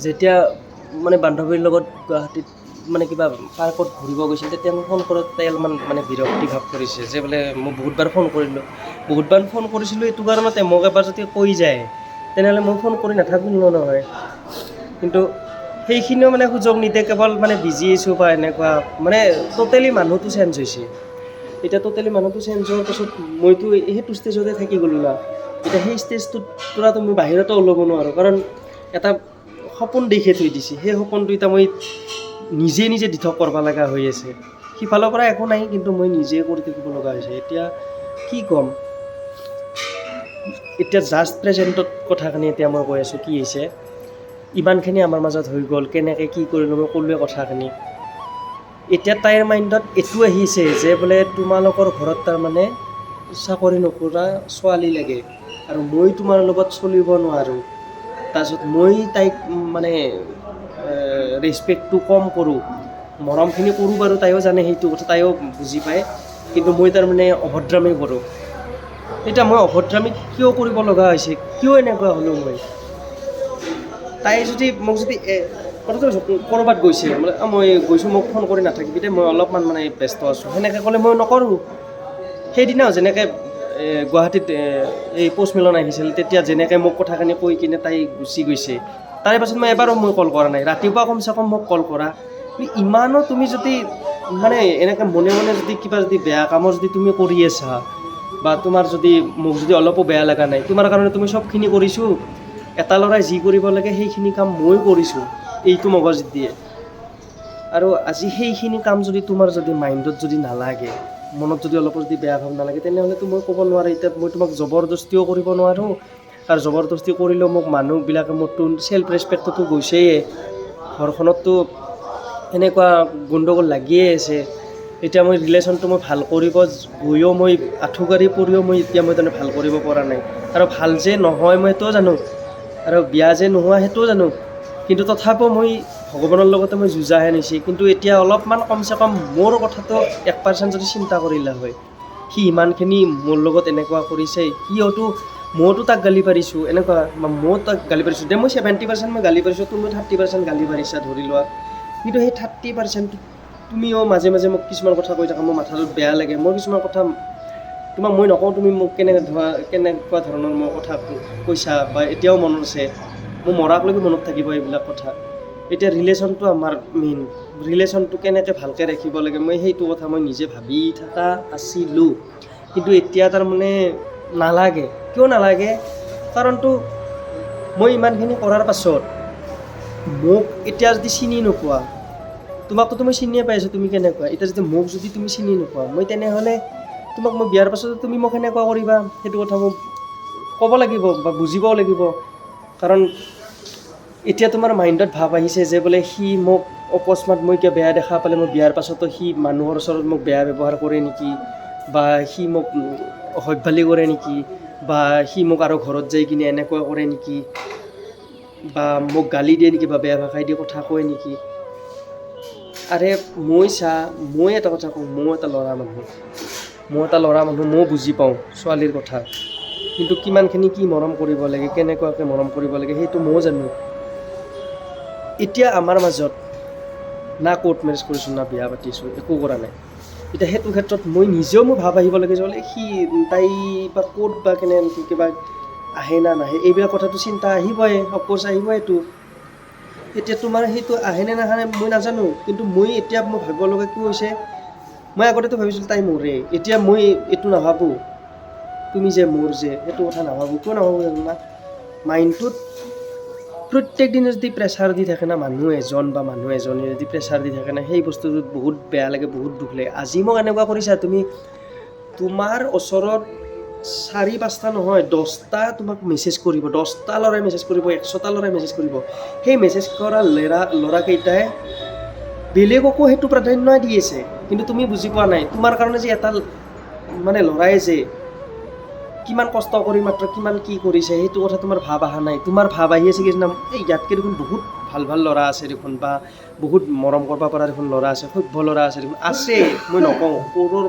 যেতিয়া মানে বান্ধৱীৰ লগত গুৱাহাটীত মানে কিবা পাৰ্কত ঘূৰিব গৈছিল তেতিয়া মোক ফোন কৰোঁতে তাই অলপমান মানে বিৰক্তি ভাৱ কৰিছে যে বোলে মই বহুতবাৰ ফোন কৰিছিলোঁ এইটো কাৰণতে মোক এবাৰ যদি কৈ যায় তেনেহ'লে মই ফোন কৰি নাথাকিলোঁ নহয়। কিন্তু সেইখিনিও মানে সুযোগ নিদিয়ে, কেৱল মানে বিজি আছোঁ বা এনেকুৱা মানে ট'টেলি মানুহটো চেঞ্জ হৈছে। এতিয়া ট'টেলি মানুহটো চেঞ্জ হোৱাৰ পাছত মইতো সেইটো ষ্টেজতে থাকি গ'লোঁ না। এতিয়া সেই ষ্টেজটোত পৰাতো মই বাহিৰতো ওলাব নোৱাৰোঁ, কাৰণ এটা সপোন দেখি থৈ দিছে, সেই সপোনটো এতিয়া মই নিজে দিঠক কৰিব লগা হৈ আছে। সিফালৰ পৰা একো নাই, কিন্তু মই নিজে কৰি থাকিব লগা হৈছে। এতিয়া কি ক'ম, এতিয়া জাষ্ট প্ৰেজেণ্টত কথাখিনি এতিয়া মই কৈ আছোঁ কি হৈছে। ইমানখিনি আমাৰ মাজত হৈ গ'ল, কেনেকৈ কি কৰিলোঁ মই ক'লোৱে কথাখিনি। এতিয়া তাইৰ মাইণ্ডত এইটো আহিছে যে বোলে তোমালোকৰ ঘৰত তাৰমানে চাকৰি নকৰা ছোৱালী লাগে আৰু মই তোমাৰ লগত চলিব নোৱাৰোঁ। তাৰপিছত মই তাইক মানে ৰেচপেক্টটো কম কৰোঁ, মৰমখিনি কৰোঁ বাৰু, তাইও জানে সেইটো কথা, তাইও বুজি পায়, কিন্তু মই তাৰমানে অভদ্ৰামি কৰোঁ। এতিয়া মই অভদ্ৰামি কিয় কৰিব লগা হৈছে, কিয় এনেকুৱা হ'লোঁ মই? তাই যদি মোক যদি কথাটো ক'ৰবাত গৈছে, মই গৈছোঁ মোক ফোন কৰি নাথাকিবি দেই, মই অলপমান মানে ব্যস্ত আছোঁ, সেনেকৈ ক'লে মই নকৰোঁ। সেইদিনাও যেনেকৈ গুৱাহাটীত এই পষ্টমেলন আহিছিল, তেতিয়া যেনেকৈ মোক কথাখিনি কৈ কিনে তাই গুচি গৈছে, তাৰে পাছত মই এবাৰো মই কল কৰা নাই। ৰাতিপুৱা কমচে কম মোক কল কৰা। ইমানো তুমি যদি মানে এনেকৈ মনে মনে যদি কিবা যদি বেয়া কামো যদি তুমি কৰি আছা, বা তোমাৰ যদি মোক যদি অলপো বেয়া লগা নাই, তোমাৰ কাৰণে তুমি চবখিনি কৰিছোঁ, এটা ল'ৰাই যি কৰিব লাগে সেইখিনি কাম মই কৰিছোঁ এইটো মগজ দিয়ে। আৰু আজি সেইখিনি কাম যদি তোমাৰ যদি মাইণ্ডত যদি নালাগে, মনত যদি অলপো যদি বেয়া ভাৱ নালাগে, তেনেহ'লেতো মই ক'ব নোৱাৰোঁ। এতিয়া মই তোমাক জবৰদস্তিও কৰিব নোৱাৰোঁ, আৰু জবৰদস্তি কৰিলেও মোক মানুহবিলাকে মোৰতো চেল্ফ ৰেচপেক্টটোতো গৈছেই, ঘৰখনততো এনেকুৱা গণ্ডগোল লাগিয়ে আছে। এতিয়া মই ৰিলেশ্যনটো মই ভাল কৰিব গৈও মই আঁঠুকাৰি পৰিও মই এতিয়া মই তাৰমানে ভাল কৰিব পৰা নাই। আৰু ভাল যে নহয় মই সেইটোও জানো, আৰু বিয়া যে নোহোৱা সেইটোও জানো, কিন্তু তথাপিও মই ভগৱানৰ লগতে মই যুঁজাহে নিছে। কিন্তু এতিয়া অলপমান কমচে কম মোৰ কথাটো 1% যদি চিন্তা কৰিলা হয়, সি ইমানখিনি মোৰ লগত এনেকুৱা কৰিছে, মইতো তাক গালি পাৰিছোঁ, এনেকুৱা ময়ো তাক গালি পাৰিছোঁ দে, মই 70% মই গালি পাৰিছোঁ, তুমি 30% গালি পাৰিছা ধৰি লোৱা। কিন্তু সেই 30% তুমিও মাজে মাজে মোক কিছুমান কথা কৈ থাকা, মোৰ মাথাটোত বেয়া লাগে। মই কিছুমান কথা তোমাক মই নকওঁ, তুমি মোক কেনেকুৱা ধৰণৰ মোৰ কথা কৈছা, বা এতিয়াও মনত আছে, মোৰ মৰাকলৈকে মনত থাকিব এইবিলাক কথা। এতিয়া ৰিলেশ্যনটো আমাৰ মেইন, ৰিলেশ্যনটো কেনেকৈ ভালকৈ ৰাখিব লাগে, মই সেইটো কথা মই নিজে ভাবি থকা আছিলোঁ। কিন্তু এতিয়া তাৰমানে নালাগে। কিয় নালাগে? কাৰণটো মই ইমানখিনি কৰাৰ পাছত মোক এতিয়া যদি চিনি নোপোৱা, তোমাকতো তুমি চিনিয়ে পাই আছোঁ তুমি কেনেকুৱা, এতিয়া যদি মোক যদি তুমি চিনি নোপোৱা, মই তেনেহ'লে তোমাক মই বিয়াৰ পাছত তুমি মোক সেনেকুৱা কৰিবা, সেইটো কথা মোক ক'ব লাগিব বা বুজিবও লাগিব। কাৰণ এতিয়া তোমাৰ মাইণ্ডত ভাৱ আহিছে যে বোলে সি মোক অকস্মাত মই কিয় বেয়া দেখা পালে মই বিয়াৰ পাছতো সি মানুহৰ ওচৰত মোক বেয়া ব্যৱহাৰ কৰে নেকি, বা সি মোক অসভ্যালি কৰে নেকি, বা সি মোক আৰু ঘৰত যাই কিনে এনেকুৱা কৰে নেকি, বা মোক গালি দিয়ে নেকি, বা বেয়া ভাষাই দি কথা কয় নেকি। আৰে মই এটা কথা কওঁ, মই এটা ল'ৰা মানুহ, মই বুজি পাওঁ ছোৱালীৰ কথা, কিন্তু কিমানখিনি কি মৰম কৰিব লাগে, কেনেকুৱাকৈ মৰম কৰিব লাগে সেইটো ময়ো জানো। এতিয়া আমাৰ মাজত না কোৰ্ট মেৰেজ কৰিছোঁ, না বিয়া পাতিছোঁ, একো কৰা নাই। এতিয়া সেইটো ক্ষেত্ৰত মই নিজেও ভাব আহিব লাগে যে বোলে তাই বা ক'ত বা কেনেকৈ কিবা আহে না নাহে, এইবিলাক কথাটো চিন্তা আহিবই, অফক'ৰ্চ আহিবইতো। এতিয়া তোমাৰ সেইটো আহেনে নাহে মই নাজানো, কিন্তু মই এতিয়া মোৰ ভাবিব লগা কি হৈছে, মই আগতেতো ভাবিছিলোঁ তাই মোৰে, এতিয়া মই এইটো নাভাবোঁ তুমি যে মোৰ যে, সেইটো কথা নাভাবোঁ। কিয় নাভাবোঁ জানা? মাইণ্ডটোত প্ৰত্যেক দিনে যদি প্ৰেছাৰ দি থাকে না মানুহ এজন বা মানুহ এজনীয়ে যদি প্ৰেছাৰ দি থাকে না, সেই বস্তুটোত বহুত বেয়া লাগে, বহুত দুখ লাগে। আজি মোক এনেকুৱা কৰিছা তুমি, তোমাৰ ওচৰত 4-5টা নহয় 10টা তোমাক মেছেজ কৰিব, 10টা ল'ৰাই মেছেজ কৰিব, 100টা ল'ৰাই মেছেজ কৰিব। সেই মেছেজ কৰা ল'ৰাকেইটাই বেলেগকো সেইটো প্ৰাধান্য দি আছে, কিন্তু তুমি বুজি পোৱা নাই। তোমাৰ কাৰণে যে এটা মানে ল'ৰাই যে কিমান কষ্ট কৰি মাত্ৰ কিমান কি কৰিছে, সেইটো কথা তোমাৰ ভাৱ অহা নাই। তোমাৰ ভাৱ আহি আছে কি জানা, ইয়াতকৈ দেখোন বহুত ভাল ল'ৰা আছে দেখোন, বা বহুত মৰম কৰিব পৰা দেখোন ল'ৰা আছে, সভ্য ল'ৰা আছে দেখোন। আছে, মই নকওঁ, কৰোৰ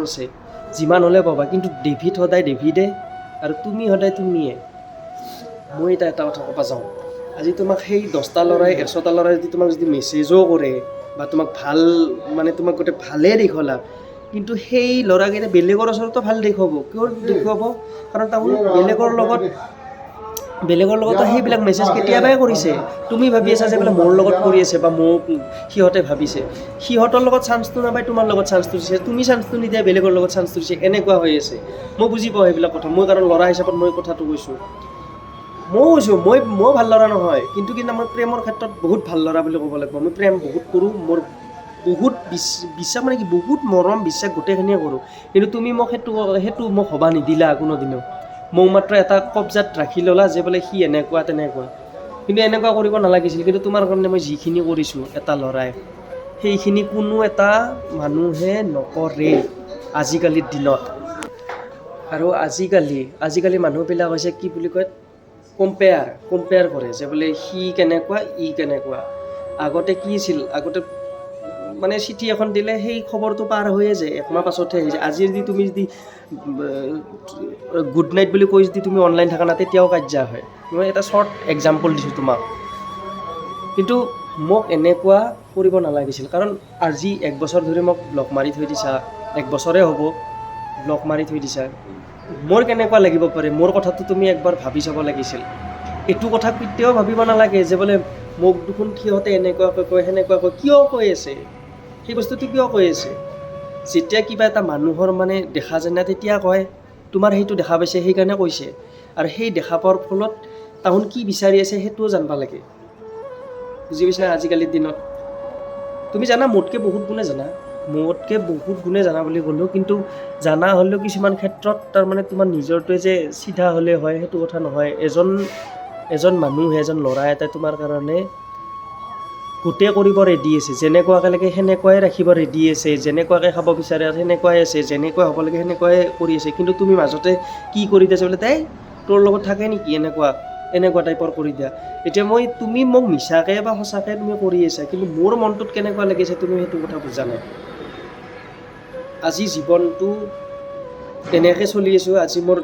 আছে, যিমান হ'লে পাবা। কিন্তু সদায় ডেভিডে, আৰু তুমি সদায় তুমিয়ে। মই এটা কথা ক'ব যাওঁ, আজি তোমাক সেই 10টা ল'ৰাই 100টা ল'ৰাই যদি তোমাক যদি মেছেজো কৰে বা তোমাক ভাল মানে তোমাক গোটেই ভালেই দেখুৱালা, কিন্তু সেই ল'ৰাকেইটা বেলেগৰ ওচৰতো ভাল দেখুৱাব। কিয় দেখুৱাব? কাৰণ তাহোন বেলেগৰ লগতো সেইবিলাক মেছেজ কেতিয়াবাই কৰিছে। তুমি ভাবি আছা যে বোলে মোৰ লগত কৰি আছে বা মোক সিহঁতে ভাবিছে, সিহঁতৰ লগত চান্সটো নাপাই তোমাৰ লগত চান্সটো দিছে, তুমি চান্সটো নিদিয়া বেলেগৰ লগত চান্সটো দিছে, এনেকুৱা হৈ আছে। মই বুজি পাওঁ সেইবিলাক কথা, মই কাৰণ ল'ৰা হিচাপত মই কথাটো কৈছোঁ। মই ভাল ল'ৰা নহয়, কিন্তু মই প্ৰেমৰ ক্ষেত্ৰত বহুত ভাল ল'ৰা বুলি ক'ব লাগিব। মই প্ৰেম বহুত কৰোঁ, মোৰ বহুত বিশ্বাস মানে কি বহুত মৰম বিশ্বাস গোটেইখিনিয়ে কৰোঁ। কিন্তু তুমি মোক সেইটো মোক হ'বা নিদিলা কোনোদিনো। মোক মাত্ৰ এটা কবজাত ৰাখি ল'লা যে বোলে সি এনেকুৱা তেনেকুৱা, কিন্তু এনেকুৱা কৰিব নালাগিছিল। কিন্তু তোমাৰ কাৰণে মই যিখিনি কৰিছোঁ এটা ল'ৰাই, সেইখিনি কোনো এটা মানুহে নকৰে আজিকালিৰ দিনত। আৰু আজিকালি মানুহবিলাক হৈছে কি বুলি কয়, কম্পেয়াৰ কৰে যে বোলে সি কেনেকুৱা ই কেনেকুৱা। আগতে কি আছিল, আগতে মানে চিঠি এখন দিলে সেই খবৰটো পাৰ হৈয়ে যায়, 1 মাহ পাছতহে আহি যায়। আজি যদি তুমি গুড নাইট বুলি কৈ যদি তুমি অনলাইন থাকা না, তেতিয়াও কাজিয়া হয়। মই এটা শ্বৰ্ট এক্সাম্পল দিছোঁ তোমাক। কিন্তু মোক এনেকুৱা কৰিব নালাগিছিল, কাৰণ আজি 1 বছৰ ধৰি মোক ব্লক মাৰি থৈ দিছা, 1 বছৰে হ'ব ব্লক মাৰি থৈ দিছা। মোৰ কেনেকুৱা লাগিব পাৰে, মোৰ কথাটো তুমি একবাৰ ভাবি চাব লাগিছিল। এইটো কথা কেতিয়াও ভাবিব নালাগে যে বোলে মোক দেখোন সিহঁতে এনেকুৱাকৈ কয় সেনেকুৱাকৈ, কিয় কৈ আছে সেই বস্তুটো, কিয় কৈ আছে? যেতিয়া কিবা এটা মানুহৰ মানে দেখা যায় না, তেতিয়া কয় তোমাৰ সেইটো দেখা পাইছে সেইকাৰণে কৈছে। আৰু সেই দেখা পোৱাৰ ফলত তাহোন কি বিচাৰি আছে সেইটোও জানিব লাগে। বুজি পাইছা? আজিকালিৰ দিনত তুমি জানা, মোতকৈ বহুত গুণে জানা বুলি ক'লোঁ, কিন্তু জানা হ'লেও কিছুমান ক্ষেত্ৰত তাৰমানে তোমাৰ নিজৰটোৱে যে চিধা হ'লে হয় সেইটো কথা নহয়। এজন মানুহে, এজন ল'ৰা এটাই তোমাৰ কাৰণে গোটেই কৰিব ৰেডি আছে, যেনেকুৱাকৈ লাগে সেনেকুৱাই ৰাখিব ৰেডি আছে, যেনেকুৱাকৈ খাব বিচাৰে সেনেকুৱাই আছে, যেনেকুৱা হ'ব লাগে সেনেকুৱাই কৰি আছে। কিন্তু তুমি মাজতে কি কৰি দিছা বোলে তাই তোৰ লগত থাকে নেকি, এনেকুৱা টাইপৰ কৰি দিয়া। এতিয়া তুমি মোক মিছাকৈ বা সঁচাকৈ তুমি কৰি আছা, কিন্তু মোৰ মনটোত কেনেকুৱা লাগিছে তুমি সেইটো কথা বুজা নাই। আজি জীৱনটো এনেকৈ চলি আছোঁ। আজি মোৰ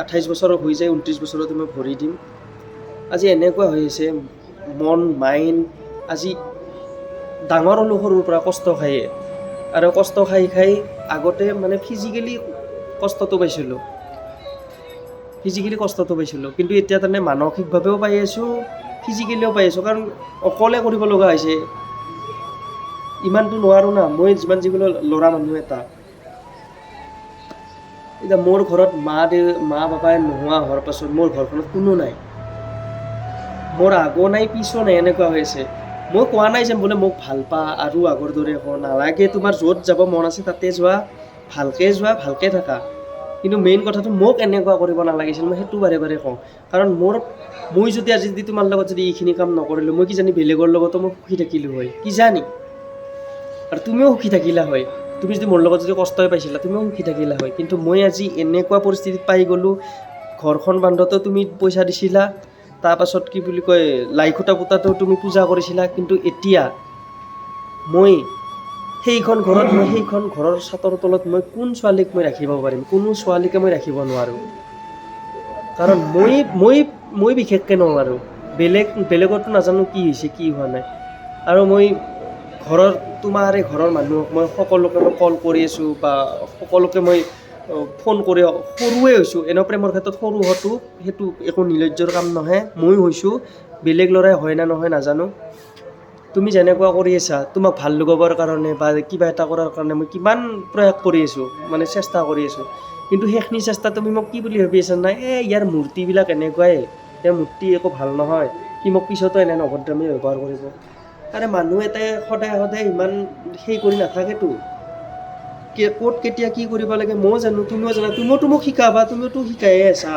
28 বছৰ হৈ যায়, 29 বছৰতে মই ভৰি দিম। আজি এনেকুৱা হৈ আছে মন মাইণ্ড, আজি ডাঙৰ হ'লোঁ সৰুৰ পৰা কষ্ট খায়ে, আৰু কষ্ট খাই আগতে মানে ফিজিকেলি কষ্টটো পাইছিলোঁ, কিন্তু এতিয়া তাৰমানে মানসিকভাৱেও পাই আছোঁ, ফিজিকেলিও পাই আছোঁ, কাৰণ অকলে কৰিব লগা হৈছে। ইমানটো নোৱাৰোঁ না, মই যিমান যিকোনো ল'ৰা মানুহ এটা। এতিয়া মোৰ ঘৰত মা বাপাই নোহোৱা হোৱাৰ পাছত মোৰ ঘৰখনত কোনো নাই, মোৰ আগো নাই পিছো নাই, এনেকুৱা হৈ আছে। মই কোৱা নাই যে বোলে মোক ভাল পা আৰু আগৰ দৰে কওঁ, নালাগে। তোমাৰ য'ত যাব মন আছে তাতে যোৱা, ভালকৈ থাকা। কিন্তু মেইন কথাটো মোক এনেকুৱা কৰিব নালাগিছিল, মই সেইটো বাৰে বাৰে কওঁ। কাৰণ মই যদি আজি তোমাৰ লগত যদি এইখিনি কাম নকৰিলোঁ, মই কিজানি বেলেগৰ লগতো মই সুখী থাকিলোঁ হয়, কিজানি। আৰু তুমিও সুখী থাকিলা হয়, তুমি যদি মোৰ লগত যদি কষ্টই পাইছিলা তুমিও সুখী থাকিলা হয়। কিন্তু মই আজি এনেকুৱা পৰিস্থিতিত পাই গ'লোঁ, ঘৰখন বান্ধোতেও তুমি পইচা দিছিলা, তাৰপাছত কি বুলি কয় লাই খুঁটা পুতাতেও তুমি পূজা কৰিছিলা। কিন্তু এতিয়া মই সেইখন ঘৰৰ ছাতৰ তলত মই কোন ছোৱালীক মই ৰাখিব পাৰিম? কোনো ছোৱালীকে মই ৰাখিব নোৱাৰোঁ, কাৰণ মই বিশেষকৈ নোৱাৰোঁ। বেলেগৰতো নাজানো কি হৈছে কি হোৱা নাই। আৰু মই ঘৰৰ মানুহক মই সকলোকে মই কল কৰি আছোঁ, বা সকলোকে মই ফোন কৰি, সৰুৱে হৈছোঁ এনেও প্ৰেমৰ ক্ষেত্ৰত সৰু হোৱাটো সেইটো একো নিৰ্লজ্জৰ কাম নহয়। ময়ো হৈছোঁ, বেলেগ ল'ৰাই হয় না নহয় নাজানো। তুমি যেনেকুৱা কৰি আছা, তোমাক ভাল লগাবৰ কাৰণে বা কিবা এটা কৰাৰ কাৰণে মই কিমান প্ৰয়াস কৰি আছোঁ, মানে চেষ্টা কৰি আছোঁ। কিন্তু সেইখিনি চেষ্টা তুমি মোক কি বুলি ভাবি আছা? নাই ইয়াৰ মূৰ্তিবিলাক এনেকুৱাই, ইয়াৰ মূৰ্তি একো ভাল নহয়, সি মোক পিছতো এনে অভদ্ৰামী ব্যৱহাৰ কৰিব। আৰে মানুহ এটাই সদায় ইমান কৰি নাথাকেতো। ক'ত কেতিয়া কি কৰিব লাগে ময়ো জানো, তুমিও জানা। তুমিওতো মোক শিকাবা, তুমিওতো শিকায়ে আছা।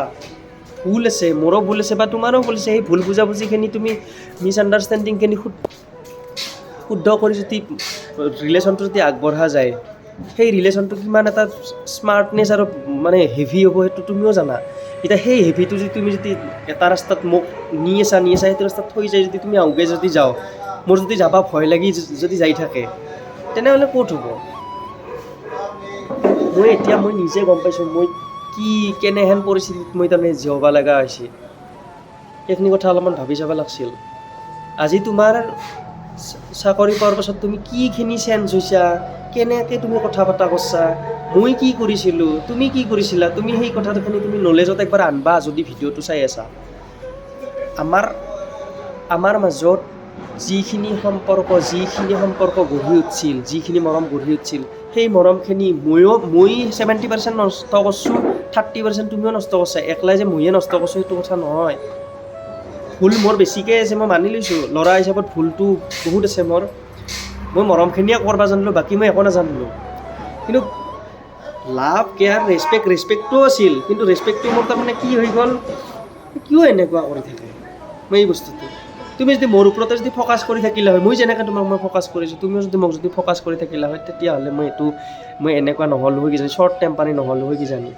ভুল আছে, মোৰো ভুল আছে বা তোমাৰো ভুল আছে। সেই ভুল বুজাবুজিখিনি তুমি মিছআণ্ডাৰষ্টেণ্ডিংখিনি শুদ্ধ কৰি যদি ৰিলেশ্যনটো যদি আগবঢ়া যায়, সেই ৰিলেশ্যনটো কিমান এটা স্মাৰ্টনেছ আৰু মানে হেভি হ'ব সেইটো তুমিও জানা। এতিয়া সেই হেভিটো যদি তুমি এটা ৰাস্তাত মোক নি আছা সেইটো ৰাস্তাত থৈ যায় যদি তুমি আউগে যদি যাওঁ, মোৰ যদি যাবা ভয় লাগি যদি যাই থাকে, তেনেহ'লে ক'ত হ'ব? মই নিজে গম পাইছোঁ মই কেনেহেন পৰিস্থিতিত মই তাৰমানে জীয়াব লগা হৈছে। সেইখিনি কথা অলপমান ভাবি চাব লাগিছিল। আজি তোমাৰ চাকৰি পোৱাৰ পাছত তুমি কিখিনি চেঞ্জ হৈছা, কেনেকৈ তুমি কথা পতা কৰিছা, মই কি কৰিছিলোঁ, তুমি কি কৰিছিলা, তুমি সেই কথাখিনি তুমি নলেজত একবাৰ আনবা যদি ভিডিঅ'টো চাই আছা। আমাৰ মাজত যিখিনি সম্পৰ্ক গঢ়ি উঠিছিল, যিখিনি মৰম গঢ়ি উঠিছিল, সেই মৰমখিনি মই 70% নষ্ট কৰিছোঁ, 30% তুমিও নষ্ট কৰিছা। একলাই যে ময়ে নষ্ট কৰিছোঁ সেইটো কথা নহয়। ভুল মোৰ বেছিকৈ আছে, মই মানি লৈছোঁ। ল'ৰা হিচাপত ভুলটো বহুত আছে মোৰ। মই মৰমখিনিয়ে কৰিব জানিলোঁ, বাকী মই একো নাজানিলোঁ। কিন্তু লাভ, কেয়াৰ, ৰেচপেক্টটো আছিল, কিন্তু ৰেচপেক্টটো মোৰ তাৰমানে কি হৈ গ'ল, কিয় এনেকুৱা কৰি থাকে মই এই বস্তুটো। তুমি যদি মোৰ ওপৰতে যদি ফ'কাছ কৰি থাকিলা হয়, মই যেনেকৈ তোমাক মই ফ'কাছ কৰিছোঁ, তুমিও যদি মোক যদি ফ'কাছ কৰি থাকিলা হয়, তেতিয়াহ'লে মই এনেকুৱা নহ'লোঁ হয় কিজানি, শ্বৰ্ট টেম্পাৰী নহ'লোঁ হয় কিজানি।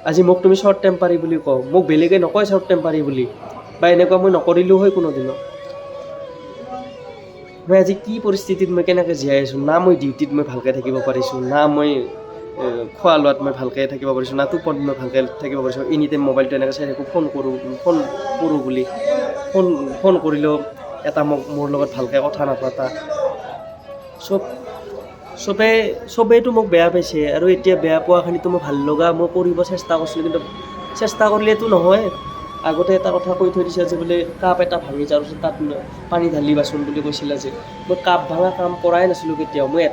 আজি মোক তুমি শ্বৰ্ট টেম্পাৰী বুলি কওঁ, মোক বেলেগে নকয় শ্বৰ্ট টেম্পাৰী বুলি, বা এনেকুৱা মই নকৰিলোঁ হয় কোনোদিনো। মই আজি কি পৰিস্থিতিত মই কেনেকৈ জীয়াই আছোঁ, না মই ডিউটিত মই ভালকৈ থাকিব পাৰিছোঁ, না মই খোৱা লোৱাত মই ভালকৈ থাকিব পাৰিছোঁ, না টোপনিত মই ভালকৈ থাকিব পাৰিছোঁ। এনি টাইম মোবাইলটো এনেকৈ চাই থাকোঁ, ফোন কৰোঁ বুলি। ফোন কৰিলেও এটা মোৰ লগত ভালকৈ কথা নাপাতা। চবেইতো মোক বেয়া পাইছে, আৰু এতিয়া বেয়া পোৱাখিনিতো মই ভাল লগা মই কৰিব চেষ্টা কৰিছিলোঁ, কিন্তু চেষ্টা কৰিলেতো নহয়। আগতে এটা কথা কৈ থৈ দিছে যে বোলে কাপ এটা ভাঙি যোৱাৰ পিছত তাত পানী ঢালিবাচোন বুলি কৈছিলা যে। মই কাপ ভাঙা কাম কৰাই নাছিলোঁ কেতিয়াও। মই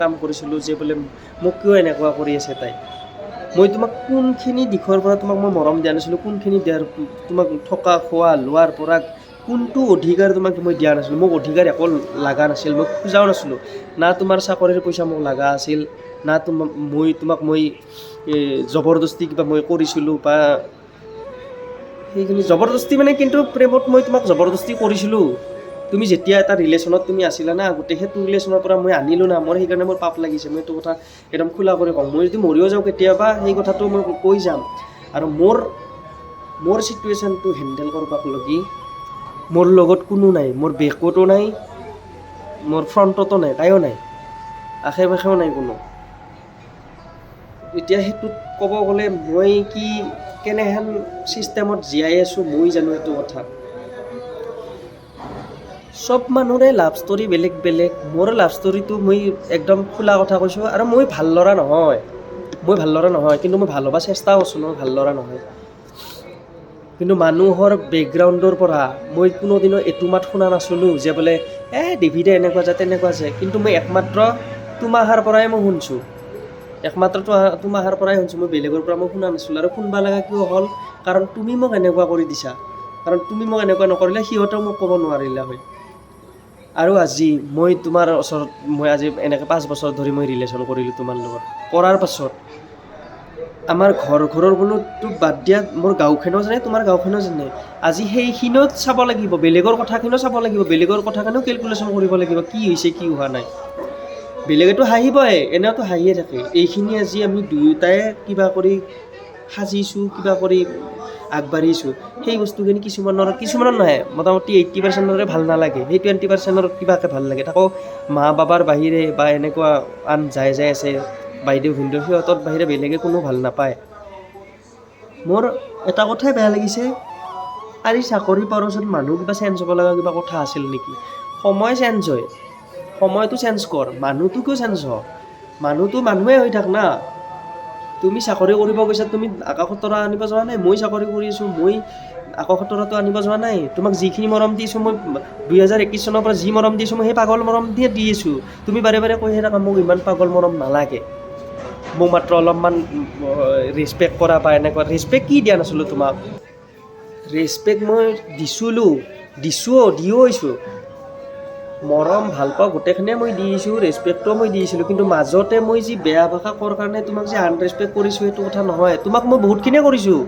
কাম কৰিছিলোঁ যে বোলে মোক কিয় এনেকুৱা কৰি আছে তাই। মই তোমাক কোনখিনি দিশৰ পৰা তোমাক মই মৰম দিয়া নাছিলোঁ, কোনখিনি তোমাক থকা খোৱা লোৱাৰ পৰা কোনটো অধিকাৰ তোমাক মই দিয়া নাছিলোঁ। মোক অধিকাৰ একো লগা নাছিল, মই খোজাও নাছিলোঁ। না তোমাৰ চাকৰিৰ পইচা মোক লগা আছিল, না তোমাক মই জবৰদস্তি কিবা মই কৰিছিলোঁ, বা সেইখিনি জবৰদস্তি মানে, কিন্তু প্ৰেমত মই তোমাক জবৰদস্তি কৰিছিলোঁ। তুমি যেতিয়া এটা ৰিলেশ্যনত তুমি আছিলা না, গোটেই সেইটো ৰিলেশ্যনৰ পৰা মই আনিলোঁ না, মোৰ সেইকাৰণে মোৰ পাপ লাগিছে। মই এইটো কথা একদম খোলা কৰি কওঁ। মই যদি মৰিও যাওঁ কেতিয়াবা, সেই কথাটো মই কৈ যাম। আৰু মোৰ চিটুৱেশ্যনটো হেণ্ডেল কৰবাক লাগি মোৰ লগত কোনো নাই, মোৰ বেকতো নাই, মোৰ ফ্ৰণ্টতো নাই, তাইও নাই, আশে পাশেও নাই কোনো। এতিয়া সেইটোত ক'ব গ'লে মই কেনেহেন ছিষ্টেমত জীয়াই আছোঁ মই জানো সেইটো কথা। চব মানুহৰে লাভ ষ্টৰী বেলেগ বেলেগ। মোৰ লাভ ষ্টৰীটো মই একদম খোলা কথা কৈছোঁ। আৰু মই ভাল ল'ৰা নহয়, কিন্তু মই ভাল হ'বা চেষ্টা কৰিছোঁ, মই ভাল ল'ৰা নহয়। কিন্তু মানুহৰ বেকগ্ৰাউণ্ডৰ পৰা মই কোনোদিনো এইটো মাত শুনা নাছিলোঁ যে বোলে ডেভিডে এনেকুৱা যে তেনেকুৱা যে। কিন্তু মই একমাত্ৰ তোমাহাৰ পৰাই মই শুনিছোঁ, তোমাহাৰ পৰাই শুনিছোঁ। মই বেলেগৰ পৰা মই শুনা নাছিলোঁ। আৰু শুনবা লগা কিয় হ'ল, কাৰণ তুমি মোক এনেকুৱা কৰি দিছা। কাৰণ তুমি মোক এনেকুৱা নকৰিলে সিহঁতেও মোক ক'ব নোৱাৰিলা হয়। আৰু আজি মই তোমাৰ ওচৰত আজি এনেকৈ 5 বছৰ ধৰি মই ৰিলেশ্যন কৰিলোঁ তোমাৰ লগত। কৰাৰ পাছত আমাৰ ঘৰৰ কোনোটো বাদ দিয়া, মোৰ গাঁওখনেও জানে, তোমাৰ গাঁওখনেও জানে। আজি সেইখিনিও চাব লাগিব, বেলেগৰ কথাখিনিও চাব লাগিব, বেলেগৰ কথাখিনিও কেলকুলেশ্যন কৰিব লাগিব, কি হৈছে কি হোৱা নাই। বেলেগেতো হাঁহিবই, এনেওতো হাঁহিয়ে থাকে। এইখিনি আজি আমি দুয়োটাই কিবা কৰি সাজিছোঁ, কিবা কৰি আগবাঢ়িছোঁ। সেই বস্তুখিনি কিছুমানৰ নহয়, মোটামুটি 80%ৰে ভাল নালাগে। সেই 20%ৰ কিবাকৈ ভাল লাগে। তাকো মা বাবাৰ বাহিৰে বা এনেকুৱা আন যাই আছে বাইদেউ ভিনদেউ, সিহঁতৰ বাহিৰে বেলেগে কোনো ভাল নাপায়। মোৰ এটা কথাই বেয়া লাগিছে, আজি চাকৰি পোৱাৰ পিছত মানুহ কিবা চেঞ্জ হ'ব লগা কিবা কথা আছিল নেকি? সময় চেঞ্জ হয়, সময়টো চেঞ্জ কৰ, মানুহটো কিয় চেঞ্জ হ? মানুহটো মানুহে হৈ থাক না। তুমি চাকৰি কৰিব গৈছা, তুমি আকাশৰ তৰা আনিব যোৱা নাই। মই চাকৰি কৰি আছোঁ, মই আকাশৰ তৰাটো আনিব যোৱা নাই। তোমাক যিখিনি মৰম দিছোঁ, মই 2021 চনৰ পৰা যি মৰম দিছোঁ, মই সেই পাগল মৰম দিয়ে দি আছোঁ। তুমি বাৰে বাৰে কৈ থাকা মোক ইমান পাগল মৰম নালাগে, মোক মাত্ৰ অলপমান ৰেচপেক্ট কৰা বা এনেকুৱা। ৰেচপেক্ট কি দিয়া নাছিলোঁ তোমাক? ৰেচপেক্ট মই দিও হৈছোঁ। মৰম ভাল পাওঁ গোটেইখিনিয়ে মই দিছোঁ, ৰেচপেক্টটো মই দিছিলোঁ। কিন্তু মাজতে মই যি বেয়া ভাষা কোৱাৰ কাৰণে তোমাক যে আনৰেচপেক্ট কৰিছোঁ সেইটো কথা নহয়। তোমাক মই বহুতখিনিয়ে কৰিছোঁ,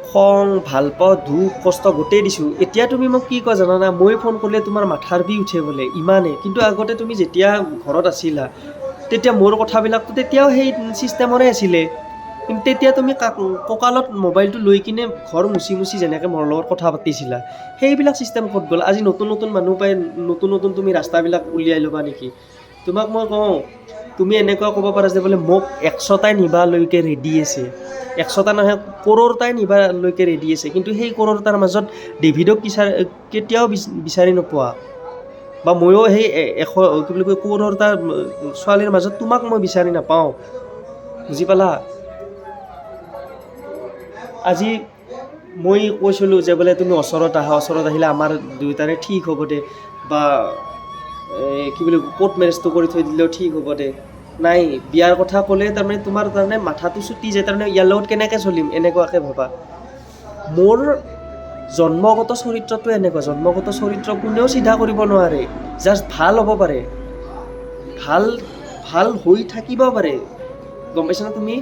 খং, ভাল পাওঁ, দুখ, কষ্ট গোটেই দিছোঁ। এতিয়া তুমি মোক কি কোৱা জানানা? মই ফোন কৰিলে তোমাৰ মাথাৰ বিষ উঠে বোলে, ইমানেই। কিন্তু আগতে তুমি যেতিয়া ঘৰত আছিলা, তেতিয়া মোৰ কথাবিলাকতো তেতিয়াও সেই ছিষ্টেমৰে আছিলে। কিন্তু তেতিয়া তুমি কঁকালত মোবাইলটো লৈ কিনে ঘৰ মুচি যেনেকৈ মোৰ লগত কথা পাতিছিলা, সেইবিলাক ছিষ্টেম ক'ত গ'ল? আজি নতুন মানুহ পাই নতুন তুমি ৰাস্তাবিলাক উলিয়াই ল'বা নেকি? তোমাক মই কওঁ, তুমি এনেকুৱা ক'ব পাৰা যে বোলে মোক 100টাই নিবালৈকে ৰেডি আছে, 100টা নহয় কৰোৰটাই নিবালৈকে ৰেডি আছে, কিন্তু সেই কৰোৰটাৰ মাজত ডেভিডক কেতিয়াও বিচাৰি নোপোৱা, বা ময়ো সেই কি বুলি কয় কৰোৰটা ছোৱালীৰ মাজত তোমাক মই বিচাৰি নাপাওঁ। বুজি পালা? আজি মই কৈছিলোঁ যে বোলে তুমি ওচৰত আহা, ওচৰত আহিলে আমাৰ দুয়োটাৰে ঠিক হ'ব দে, বা কি বুলি কোৰ্ট মেৰেজটো কৰি থৈ দিলেও ঠিক হ'ব দে। নাই, বিয়াৰ কথা ক'লে তাৰমানে তোমাৰ তাৰমানে মাথাটো চুটি যায়, তাৰমানে ইয়াৰ লগত কেনেকৈ চলিম এনেকুৱাকৈ ভাবা। মোৰ জন্মগত চৰিত্ৰটো এনেকুৱা, জন্মগত চৰিত্ৰ কোনেও চিধা কৰিব নোৱাৰে, জাষ্ট ভাল হ'ব পাৰে, ভাল হৈ থাকিব পাৰে। গম পাইছানে তুমি?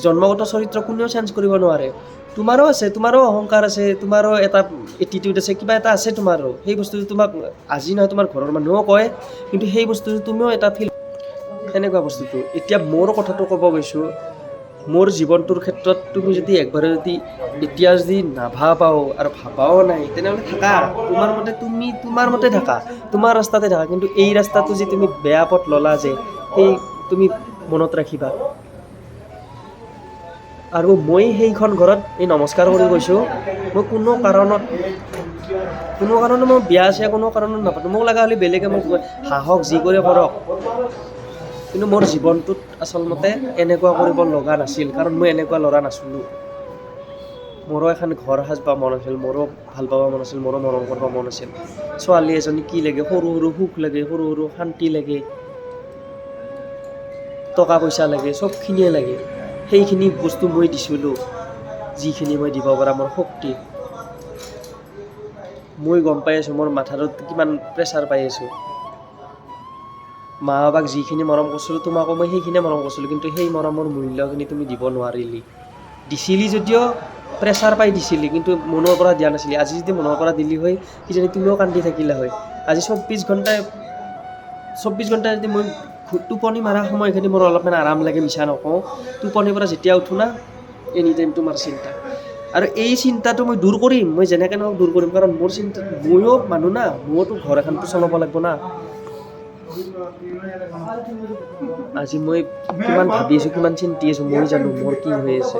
জন্মগত চৰিত্ৰ কোনেও চেঞ্জ কৰিব নোৱাৰে। তোমাৰো আছে, তোমাৰো অহংকাৰ আছে, তোমাৰো এটা এটিটিউড আছে, কিবা এটা আছে তোমাৰো। সেই বস্তুটো তোমাক আজি নহয় তোমাৰ ঘৰৰ মানুহেও কয়, কিন্তু সেই বস্তুটো তুমিও এটা ফিল, সেনেকুৱা বস্তুটো। এতিয়া মোৰ কথাটো ক'ব গৈছোঁ, মোৰ জীৱনটোৰ ক্ষেত্ৰত তুমি যদি একবাৰে যদি এতিয়া যদি নাভাবাও আৰু ভাবাও নাই, তেনেহ'লে থাকা তোমাৰ মতে, তুমি তোমাৰ মতে থাকা, তোমাৰ ৰাস্তাতে থাকা, কিন্তু এই ৰাস্তাটো যে তুমি বেয়া পথ ল'লা যে, সেই তুমি মনত ৰাখিবা। আৰু মই সেইখন ঘৰত এই নমস্কাৰ কৰি কৈছোঁ, মই কোনো কাৰণত মই বিয়া চিয়া কোনো কাৰণত নাপাতো, মোক লগা হ'লে বেলেগে মোক হাঁহক, যি কৰি কৰক, কিন্তু মোৰ জীৱনটোত আচলমতে এনেকুৱা কৰিব লগা নাছিল, কাৰণ মই এনেকুৱা ল'ৰা নাছিলোঁ। মোৰো এখন ঘৰ সাজব মন আছিল, মোৰো ভাল পাব মন আছিল, মোৰো মৰম কৰিব মন আছিল। ছোৱালী এজনী কি লাগে, সৰু সৰু সুখ লাগে, সৰু সৰু শান্তি লাগে, টকা পইচা লাগে, চবখিনিয়ে লাগে। সেইখিনি বস্তু মই দিছিলোঁ, যিখিনি মই দিব পৰা মোৰ শক্তি। মই গম পাই আছোঁ মোৰ মাথাটোত কিমান প্ৰেছাৰ পাই আছোঁ। মা বাবাক যিখিনি মৰম কৰিছিলোঁ, তোমাকো মই সেইখিনিয়ে মৰম কৰিছিলোঁ, কিন্তু সেই মৰমৰ মূল্যখিনি তুমি দিব নোৱাৰিলি। দিছিলি যদিও প্ৰেছাৰ পাই দিছিলি, কিন্তু মনৰ পৰা দিয়া নাছিলি। আজি যদি মনৰ পৰা দিলি হয়, কিজানি তুমিও কান্দি থাকিলা হয়। আজি 24 ঘণ্টাই যদি মই টোপনি মাৰা সময়খিনি মোৰ অলপমান আৰাম লাগে, মিছা নকওঁ। টোপনিৰ পৰা যেতিয়া উঠোঁ না, এনি টাইম তোমাৰ চিন্তা। আৰু এই চিন্তাটো মই দূৰ কৰিম, মই যেনেকৈ নহওক দূৰ কৰিম, কাৰণ মোৰ চিন্তা, ময়ো মানুহ না, ময়োতো ঘৰ এখনতো চলাব লাগিব না। আজি মই কিমান ভাবি আছোঁ, কিমান চিন্তি আছোঁ, মই জানো মোৰ কি হৈ আছে।